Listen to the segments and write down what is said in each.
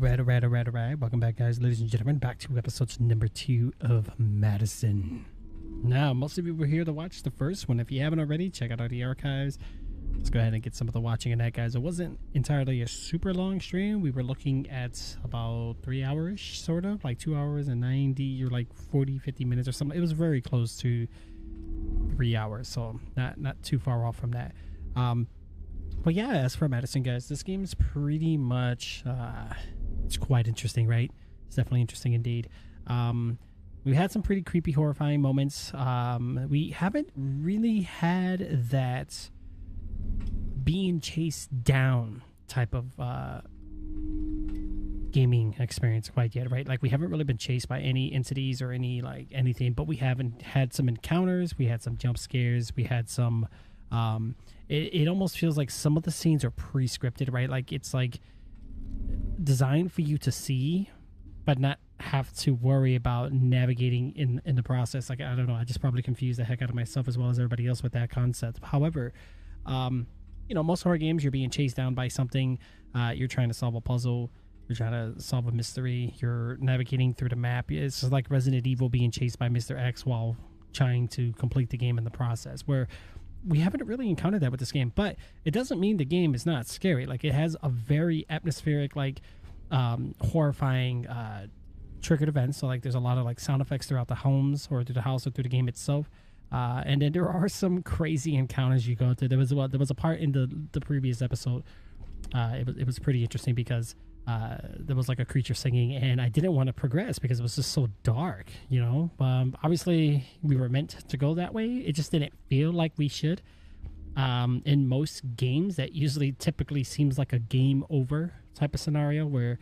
Alright. Welcome back, guys, ladies and gentlemen, back to episodes number 2 of Madison. Now, most of you were here to watch the first one. If you haven't already, check out the archives. Let's go ahead and get some of the watching in that, guys. It wasn't entirely a super long stream. We were looking at about 3 hours, sort of, like 2 hours and 90 or like 40-50 minutes or something. It was very close to 3 hours, so not too far off from that. But yeah, as for Madison, guys, this game is pretty much it's quite interesting, right? It's definitely interesting indeed. We had some pretty creepy, horrifying moments. We haven't really had that being chased down type of gaming experience quite yet, right? Like, we haven't really been chased by any entities or any like anything, but we haven't had some encounters. We had some jump scares. We had some it almost feels like some of the scenes are pre-scripted, right? Like, it's like designed for you to see but not have to worry about navigating in the process. Like, I don't know, I just probably confused the heck out of myself as well as everybody else with that concept. However, you know, most horror games, you're being chased down by something, you're trying to solve a puzzle, you're trying to solve a mystery, you're navigating through the map. It's just like Resident Evil being chased by Mr. X while trying to complete the game in the process, where we haven't really encountered that with this game. But it doesn't mean the game is not scary. Like, it has a very atmospheric, like horrifying triggered events. So like, there's a lot of like sound effects throughout the homes or through the house or through the game itself. And then there are some crazy encounters you go through. There was a part in the previous episode. It was pretty interesting because there was like a creature singing, and I didn't want to progress because it was just so dark, you know. Obviously we were meant to go that way. It just didn't feel like we should. In most games, that usually typically seems like a game over type of scenario where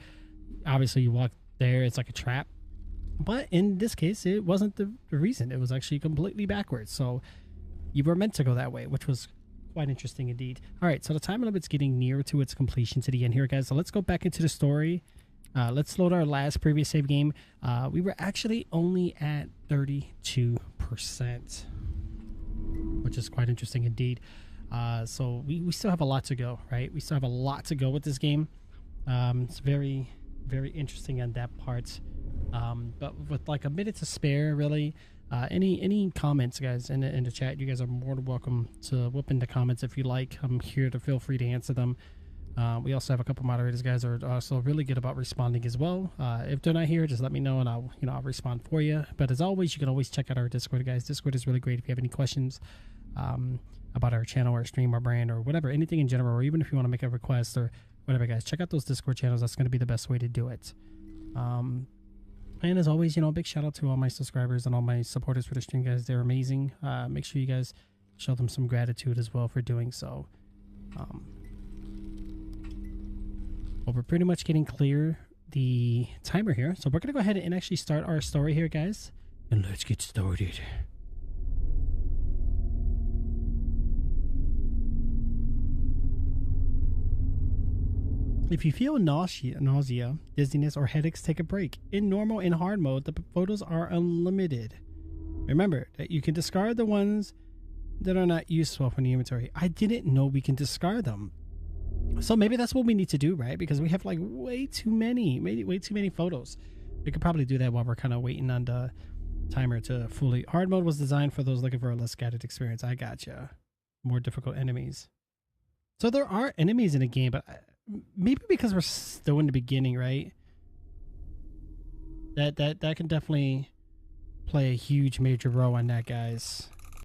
obviously you walk there, it's like a trap. But in this case, it wasn't the reason. It was actually completely backwards. So you were meant to go that way, which was quite interesting indeed. All right, so the time limit's getting near to its completion to the end here, guys. So let's go back into the story. Let's load our last previous save game. We were actually only at 32%, which is quite interesting indeed. So we still have a lot to go, right? We still have a lot to go with this game. It's very, very interesting on that part. But with like a minute to spare, really, any comments, guys, in the chat, you guys are more than welcome to whip in the comments if you like. I'm here to feel free to answer them. We also have a couple moderators, guys, are also really good about responding as well. If they're not here, just let me know and I'll respond for you. But as always, you can always check out our Discord, guys. Discord is really great if you have any questions about our channel or stream or brand or whatever, anything in general, or even if you want to make a request or whatever, guys, check out those Discord channels. That's going to be the best way to do it. And as always, you know, big shout out to all my subscribers and all my supporters for the stream, guys. They're amazing. Make sure you guys show them some gratitude as well for doing so. Well, we're pretty much getting clear the timer here, so we're gonna go ahead and actually start our story here, guys, and let's get started. If you feel nausea, dizziness, or headaches, take a break. In normal and hard mode, the photos are unlimited. Remember that you can discard the ones that are not useful from the inventory. I didn't know we can discard them. So maybe that's what we need to do, right? Because we have like way too many photos. We could probably do that while we're kind of waiting on the timer to fully. Hard mode was designed for those looking for a less scattered experience. I gotcha. More difficult enemies. So there are enemies in the game, but maybe because we're still in the beginning, right? That can definitely play a huge major role on that, guys.